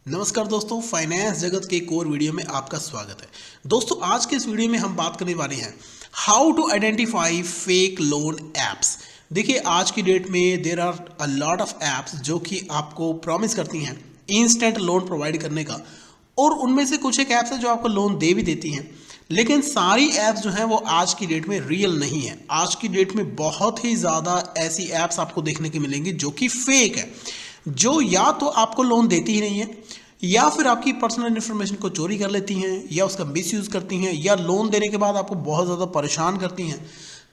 नमस्कार दोस्तों, फाइनेंस जगत के एक और वीडियो में आपका स्वागत है। दोस्तों, आज के इस वीडियो में हम बात करने वाले हैं how to identify fake loan apps. देखिए, आज की डेट में there are a lot of apps जो कि आपको प्रॉमिस करती हैं इंस्टेंट लोन प्रोवाइड करने का, और उनमें से कुछ एक ऐप्स है जो आपको लोन दे भी देती हैं। लेकिन सारी ऐप्स जो हैं वो आज की डेट में रियल नहीं है। आज की डेट में बहुत ही ज़्यादा ऐसी ऐप्स आपको देखने की मिलेंगी जो कि फेक है, जो या तो आपको लोन देती ही नहीं है, या फिर आपकी पर्सनल इन्फॉर्मेशन को चोरी कर लेती हैं, या उसका मिसयूज़ करती हैं, या लोन देने के बाद आपको बहुत ज़्यादा परेशान करती हैं।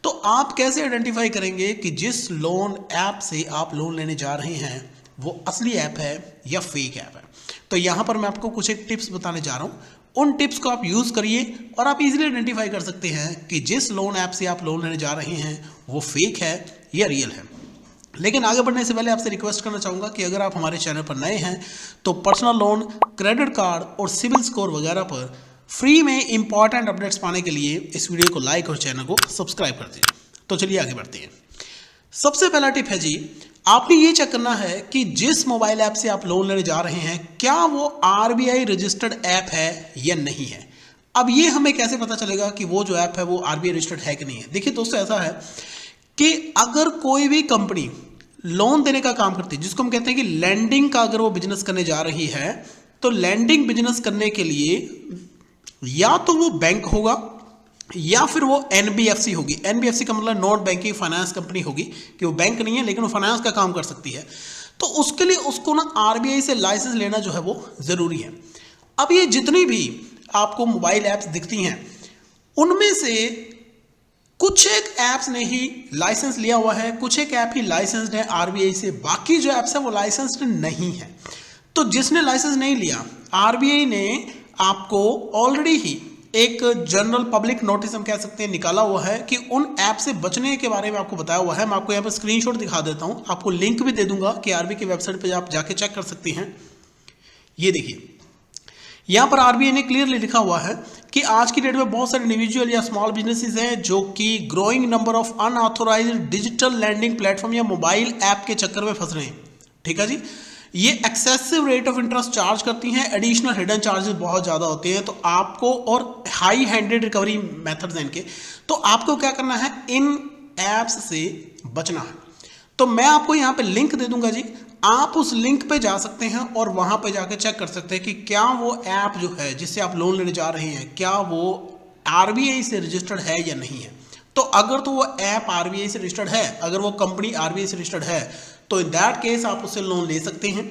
तो आप कैसे आइडेंटिफाई करेंगे कि जिस लोन ऐप से आप लोन लेने जा रहे हैं वो असली ऐप है या फेक ऐप है? तो यहाँ पर मैं आपको कुछ एक टिप्स बताने जा रहा हूँ। उन टिप्स को आप यूज़ करिए और आप इजीली आइडेंटिफाई कर सकते हैं कि जिस लोन ऐप से आप लोन लेने जा रहे हैं वो फेक है या रियल है। लेकिन आगे बढ़ने से पहले आपसे रिक्वेस्ट करना चाहूँगा कि अगर आप हमारे चैनल पर नए हैं तो पर्सनल लोन, क्रेडिट कार्ड और सिविल स्कोर वगैरह पर फ्री में इंपॉर्टेंट अपडेट्स पाने के लिए इस वीडियो को लाइक और चैनल को सब्सक्राइब कर दीजिए। तो चलिए आगे बढ़ते हैं। सबसे पहला टिप है जी, आपने ये चेक करना है कि जिस मोबाइल ऐप से आप लोन लेने जा रहे हैं क्या वो RBI रजिस्टर्ड ऐप है या नहीं है। अब ये हमें कैसे पता चलेगा कि वो जो ऐप है वो RBI रजिस्टर्ड है कि नहीं है? देखिए दोस्तों, ऐसा है कि अगर कोई भी कंपनी लोन देने का काम करती है, जिसको हम कहते हैं कि लैंडिंग का अगर वो बिजनेस करने जा रही है, तो लैंडिंग बिजनेस करने के लिए या तो वो बैंक होगा या फिर वो NBFC होगी। NBFC का मतलब नॉन बैंकिंग फाइनेंस कंपनी होगी, कि वो बैंक नहीं है लेकिन वो फाइनेंस का काम कर सकती है। तो उसके लिए उसको ना RBI से लाइसेंस लेना जो है वो ज़रूरी है। अब ये जितनी भी आपको मोबाइल ऐप्स दिखती हैं उनमें से कुछ एक ऐप्स ने ही लाइसेंस लिया हुआ है, कुछ एक ऐप ही लाइसेंस्ड है RBI से, बाकी जो ऐप्स है वो लाइसेंस्ड नहीं है। तो जिसने लाइसेंस नहीं लिया, RBI ने आपको ऑलरेडी ही एक जनरल पब्लिक नोटिस हम कह सकते हैं निकाला हुआ है कि उन ऐप से बचने के बारे में आपको बताया हुआ है। मैं आपको यहाँ पर स्क्रीनशॉट दिखा देता हूँ, आपको लिंक भी दे दूंगा कि RBI की वेबसाइट पर आप जाके चेक कर सकती हैं। ये देखिए, यहाँ पर RBI ने क्लियरली लिखा हुआ है कि आज की डेट में बहुत सारे इंडिविजुअल या स्मॉल बिजनेसेस हैं जो कि growing number of unauthorized digital lending platform या मोबाइल ऐप के चक्कर में फंस रहे हैं। ठीक है जी, ये excessive rate of interest charge करती हैं, एडिशनल हिडन चार्जेस बहुत ज़्यादा होते हैं, तो आपको, और हाई हैंडेड रिकवरी मेथड्स हैं इनके, तो आपको क्या करना है, इन ऐप्स से बचना है। तो मैं आपको यहाँ पे लिंक दे दूंगा जी, आप उस लिंक पे जा सकते हैं और वहां पे जाके चेक कर सकते हैं कि क्या वो ऐप जो है जिससे आप लोन लेने जा रहे हैं क्या वो RBI से रजिस्टर्ड है या नहीं है। तो अगर तो वो ऐप RBI से रजिस्टर्ड है, अगर वो कंपनी RBI से रजिस्टर्ड है, तो इन दैट केस आप उससे लोन ले सकते हैं।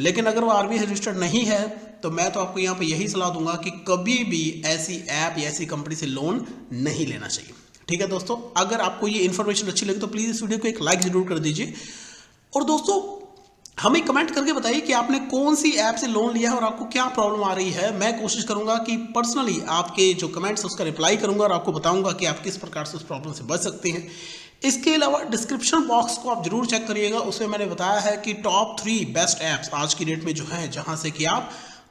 लेकिन अगर वो RBI से रजिस्टर्ड नहीं है तो मैं तो आपको यहाँ पे यही सलाह दूंगा कि कभी भी ऐसी ऐप या ऐसी कंपनी से लोन नहीं लेना चाहिए। ठीक है दोस्तों, अगर आपको ये इन्फॉर्मेशन अच्छी लगी तो प्लीज़ इस वीडियो को एक लाइक जरूर कर दीजिए, और दोस्तों हमें कमेंट करके बताइए कि आपने कौन सी ऐप से लोन लिया है और आपको क्या प्रॉब्लम आ रही है। मैं कोशिश करूंगा कि पर्सनली आपके जो कमेंट्स उसका रिप्लाई करूंगा और आपको बताऊंगा कि आप किस प्रकार से उस प्रॉब्लम से बच सकते हैं। इसके अलावा डिस्क्रिप्शन बॉक्स को आप जरूर चेक करिएगा, उसमें मैंने बताया है कि टॉप 3 बेस्ट ऐप्स आज की डेट में जो हैं जहां से कि आप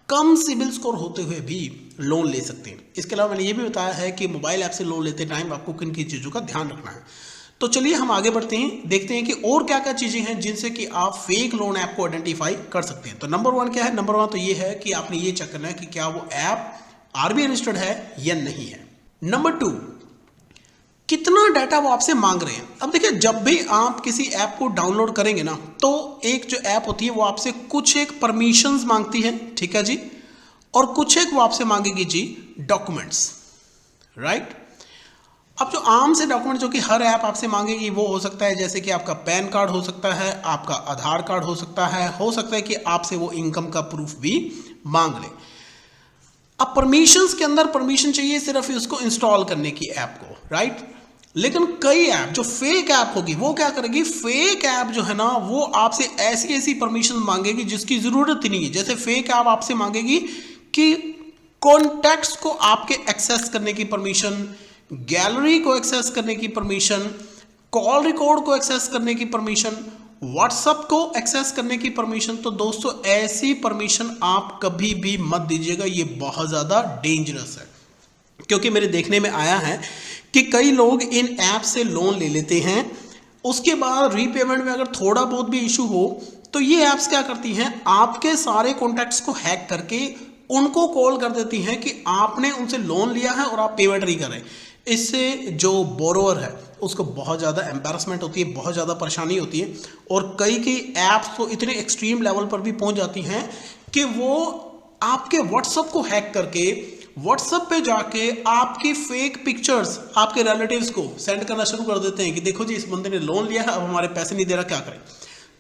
कम सिबिल स्कोर होते हुए भी लोन ले सकते हैं। इसके अलावा मैंने ये भी बताया है कि मोबाइल ऐप से लोन लेते टाइम आपको किन किन चीज़ों का ध्यान रखना है। तो चलिए हम आगे बढ़ते हैं, देखते हैं कि और क्या क्या चीज़ें हैं जिनसे कि आप फेक लोन ऐप को आइडेंटिफाई कर सकते हैं। तो नंबर 1 क्या है? नंबर 1 तो ये है कि आपने ये चेक करना है कि क्या वो ऐप RBI रजिस्टर्ड है या नहीं है। नंबर 2, कितना डाटा वो आपसे मांग रहे हैं। अब देखिए, जब भी आप किसी ऐप को डाउनलोड करेंगे ना, तो एक जो ऐप होती है वो आपसे कुछ एक परमिशंस मांगती है, ठीक है जी, और कुछ एक वो आपसे मांगेगी जी डॉक्यूमेंट्स, राइट। अब जो आम से डॉक्यूमेंट जो कि हर ऐप आपसे मांगेगी वो हो सकता है जैसे कि आपका पैन कार्ड हो सकता है, आपका आधार कार्ड हो सकता है कि आपसे वो इनकम का प्रूफ भी मांग ले। अब परमिशंस के अंदर परमिशन चाहिए सिर्फ उसको इंस्टॉल करने की ऐप को, राइट। लेकिन कई ऐप जो फेक ऐप होगी वो क्या करेगी, फेक ऐप जो है ना वो आपसे ऐसी ऐसी परमिशन मांगेगी जिसकी जरूरत ही नहीं है। जैसे फेक ऐप आपसे मांगेगी कि कॉन्टैक्ट्स को आपके एक्सेस करने की परमिशन, गैलरी को एक्सेस करने की परमिशन, कॉल रिकॉर्ड को एक्सेस करने की परमिशन, व्हाट्सएप को एक्सेस करने की परमिशन। तो दोस्तों ऐसी परमिशन आप कभी भी मत दीजिएगा, ये बहुत ज़्यादा डेंजरस है। क्योंकि मेरे देखने में आया है कि कई लोग इन ऐप से लोन ले लेते हैं, उसके बाद रीपेमेंट में अगर थोड़ा बहुत भी इशू हो तो ये ऐप्स क्या करती हैं, आपके सारे कॉन्टैक्ट्स को हैक करके उनको कॉल कर देती हैं कि आपने उनसे लोन लिया है और आप पेमेंट नहीं कर रहे। इससे जो बोरोअर है उसको बहुत ज़्यादा एम्बैरसमेंट होती है, बहुत ज़्यादा परेशानी होती है, और कई ऐप्स तो इतने एक्सट्रीम लेवल पर भी पहुंच जाती हैं कि वो आपके व्हाट्सएप को हैक करके व्हाट्सएप पे जाके आपकी फेक पिक्चर्स आपके रिलेटिव्स को सेंड करना शुरू कर देते हैं कि देखो जी इस बंदे ने लोन लिया है, अब हमारे पैसे नहीं दे रहा, क्या करें।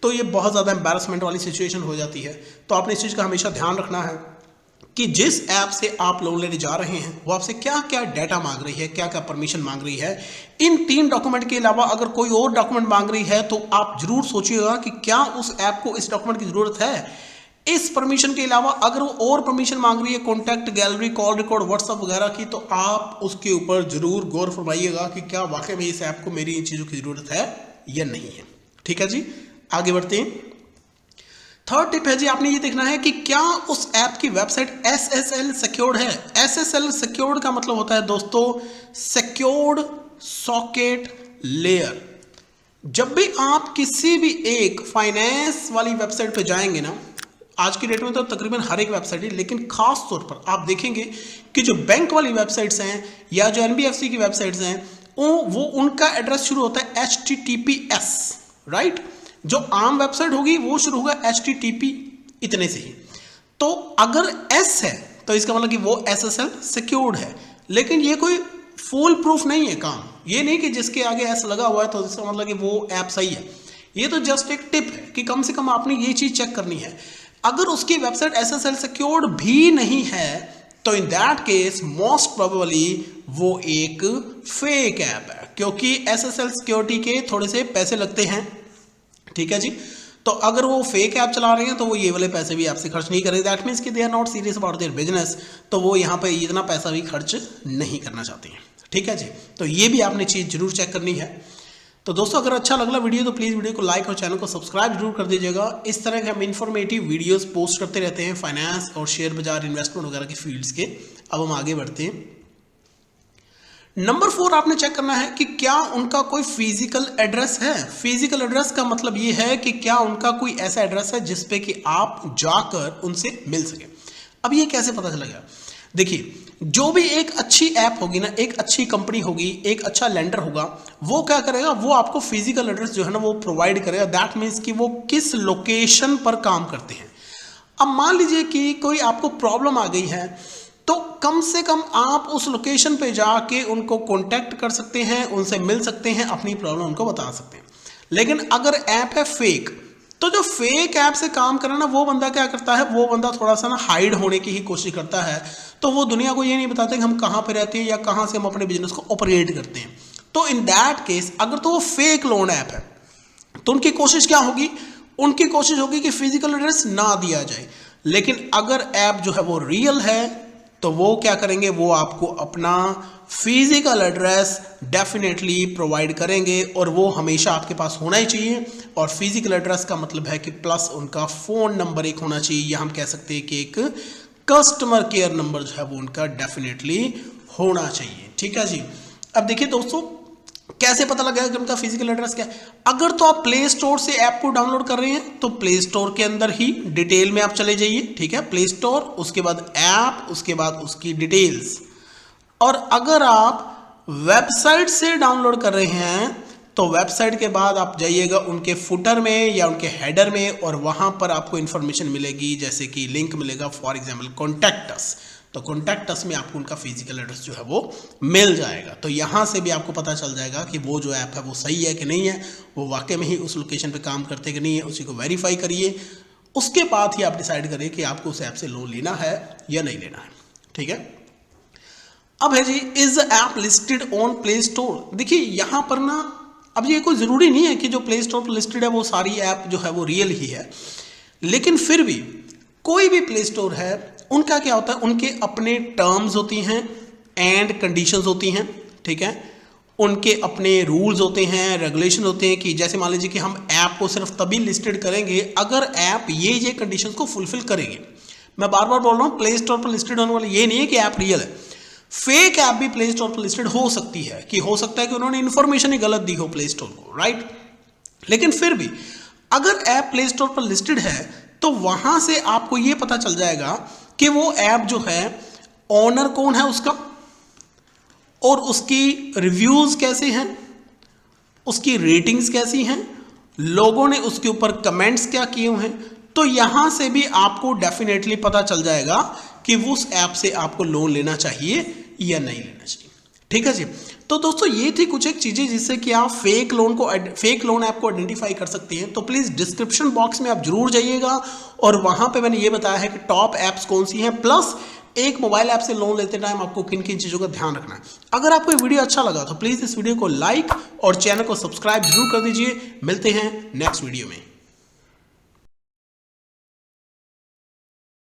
तो ये बहुत ज़्यादा एम्बैरसमेंट वाली सिचुएशन हो जाती है। तो आपने इस चीज़ का हमेशा ध्यान रखना है कि जिस ऐप से आप लोन लेने जा रहे हैं वो आपसे क्या क्या डाटा मांग रही है, क्या क्या परमिशन मांग रही है। इन 3 डॉक्यूमेंट के अलावा अगर कोई और डॉक्यूमेंट मांग रही है तो आप जरूर सोचिएगा कि क्या उस ऐप को इस डॉक्यूमेंट की जरूरत है। इस परमिशन के अलावा अगर वो और परमिशन मांग रही है contact gallery, call record, WhatsApp वगैरह की, तो आप उसके ऊपर जरूर गौर फरमाइएगा कि क्या वाकई में इस ऐप को मेरी इन चीज़ों की जरूरत है या नहीं है। ठीक है जी, आगे बढ़ते हैं। थर्ड टिप है जी, आपने ये देखना है कि क्या उस ऐप की वेबसाइट SSL सिक्योर्ड है। SSL सिक्योर्ड का मतलब होता है दोस्तों सिक्योर्ड सॉकेट लेयर। जब भी आप किसी भी एक फाइनेंस वाली वेबसाइट पे जाएंगे ना, आज की डेट में तो तकरीबन हर एक वेबसाइट है, लेकिन खास तौर पर आप देखेंगे कि जो बैंक वाली वेबसाइट्स हैं या जो NBFC की वेबसाइट्स हैं वो उनका एड्रेस शुरू होता है HTTPS, राइट। जो आम वेबसाइट होगी वो शुरू होगा HTTP इतने से ही। तो अगर S है तो इसका मतलब कि वो SSL सिक्योर्ड है, लेकिन ये कोई फुल प्रूफ नहीं है काम। ये नहीं कि जिसके आगे S लगा हुआ है तो इसका मतलब कि वो ऐप सही है। ये तो जस्ट एक टिप है कि कम से कम आपने ये चीज चेक करनी है। अगर उसकी वेबसाइट SSL सिक्योर्ड भी नहीं है तो in that case most probably वो एक फेक ऐप है, क्योंकि SSL सिक्योरिटी के थोड़े से पैसे लगते हैं। ठीक है जी, तो अगर वो फेक ऐप चला रहे हैं तो वो ये वाले पैसे भी आपसे खर्च नहीं करेंगे। दैट मीन्स कि they are not serious about their business, तो वो यहाँ पे इतना पैसा भी खर्च नहीं करना चाहते हैं। ठीक है जी, तो ये भी आपने चीज़ जरूर चेक करनी है। तो दोस्तों अगर अच्छा लगा वीडियो तो प्लीज़ वीडियो को लाइक और चैनल को सब्सक्राइब जरूर कर दीजिएगा। इस तरह के हम इन्फॉर्मेटिव वीडियोस पोस्ट करते रहते हैं फाइनेंस और शेयर बाजार, इन्वेस्टमेंट वगैरह के फील्ड्स के। अब हम आगे बढ़ते हैं। नंबर 4 आपने चेक करना है कि क्या उनका कोई फिजिकल एड्रेस है। फिजिकल एड्रेस का मतलब ये है कि क्या उनका कोई ऐसा एड्रेस है जिसपे कि आप जाकर उनसे मिल सके। अब ये कैसे पता चलेगा, देखिए जो भी एक अच्छी ऐप होगी ना, एक अच्छी कंपनी होगी, एक अच्छा लेंडर होगा, वो क्या करेगा, वो आपको फिजिकल एड्रेस जो है ना वो प्रोवाइड करेगा। दैट मीन्स कि वो किस लोकेशन पर काम करते हैं। अब मान लीजिए कि कोई आपको प्रॉब्लम आ गई है तो कम से कम आप उस लोकेशन पे जाके उनको कांटेक्ट कर सकते हैं, उनसे मिल सकते हैं, अपनी प्रॉब्लम उनको बता सकते हैं। लेकिन अगर ऐप है फेक, तो जो फेक ऐप से काम करे ना वो बंदा क्या करता है, वो बंदा थोड़ा सा ना हाइड होने की ही कोशिश करता है। तो वो दुनिया को ये नहीं बताते कि हम कहाँ पे रहते हैं या कहाँ से हम अपने बिजनेस को ऑपरेट करते हैं। तो इन दैट केस अगर तो वो फेक लोन ऐप है तो उनकी कोशिश क्या होगी, उनकी कोशिश होगी कि फिजिकल एड्रेस ना दिया जाए। लेकिन अगर ऐप जो है वो रियल है तो वो क्या करेंगे, वो आपको अपना फिजिकल एड्रेस डेफिनेटली प्रोवाइड करेंगे और वो हमेशा आपके पास होना ही चाहिए। और फिजिकल एड्रेस का मतलब है कि प्लस उनका फ़ोन नंबर एक होना चाहिए, या हम कह सकते हैं कि एक कस्टमर केयर नंबर जो है वो उनका डेफिनेटली होना चाहिए। ठीक है जी, अब देखिए दोस्तों कैसे पता लगेगा कि उनका फिजिकल एड्रेस क्या है। अगर तो आप प्ले स्टोर से ऐप को डाउनलोड कर रहे हैं तो प्ले स्टोर के अंदर ही डिटेल में आप चले जाइए। ठीक है, प्ले स्टोर, उसके बाद ऐप, उसके बाद उसकी डिटेल्स। और अगर आप वेबसाइट से डाउनलोड कर रहे हैं तो वेबसाइट के बाद आप जाइएगा उनके फुटर में या उनके हेडर में, और वहां पर आपको इंफॉर्मेशन मिलेगी, जैसे कि लिंक मिलेगा फॉर एग्जाम्पल कॉन्टैक्ट अस। तो कॉन्टैक्ट अस में आपको उनका फिजिकल एड्रेस जो है वो मिल जाएगा। तो यहाँ से भी आपको पता चल जाएगा कि वो जो ऐप है वो सही है कि नहीं है, वो वाकई में ही उस लोकेशन पे काम करते कि नहीं है, उसी को वेरीफाई करिए। उसके बाद ही आप डिसाइड करिए कि आपको उस ऐप से लोन लेना है या नहीं लेना है। ठीक है, अब है जी is the app listed on play store. देखिए यहाँ पर ना अब ये कोई ज़रूरी नहीं है कि जो प्ले स्टोर पर लिस्टेड है वो सारी ऐप जो है वो रियल ही है, लेकिन फिर भी कोई भी प्ले स्टोर है उनका क्या होता है, उनके अपने टर्म्स होती हैं एंड कंडीशंस होती हैं। ठीक है, उनके अपने रूल्स होते हैं, रेगुलेशन होते हैं कि जैसे मान लीजिए कि हम ऐप को सिर्फ तभी लिस्टेड करेंगे अगर ऐप ये कंडीशंस को फुलफिल करेंगे। मैं बार बार बोल रहा हूँ प्ले स्टोर पर लिस्टेड होने वाला ये नहीं है कि ऐप रियल है। फेक ऐप भी प्ले स्टोर पर लिस्टेड हो सकती है, कि हो सकता है कि उन्होंने इंफॉर्मेशन ही गलत दी हो प्ले स्टोर को, राइट। लेकिन फिर भी अगर ऐप प्ले स्टोर पर लिस्टेड है तो वहां से आपको ये पता चल जाएगा कि वो ऐप जो है ओनर कौन है उसका, और उसकी रिव्यूज कैसे हैं, उसकी रेटिंग्स कैसी हैं, लोगों ने उसके ऊपर कमेंट्स क्या किए हुए हैं। तो यहां से भी आपको डेफिनेटली पता चल जाएगा कि वो उस ऐप से आपको लोन लेना चाहिए या नहीं लेना चाहिए। ठीक है जी। तो दोस्तों ये थी कुछ एक चीजें जिससे कि आप फेक लोन ऐप को आइडेंटिफाई कर सकते हैं। तो प्लीज डिस्क्रिप्शन बॉक्स में आप जरूर जाइएगा और वहां पे मैंने ये बताया है कि टॉप ऐप्स कौन सी हैं, प्लस एक मोबाइल ऐप से लोन लेते टाइम आपको किन किन चीजों का ध्यान रखना है। अगर आपको ये वीडियो अच्छा लगा तो प्लीज इस वीडियो को लाइक और चैनल को सब्सक्राइब जरूर कर दीजिए। मिलते हैं नेक्स्ट वीडियो में।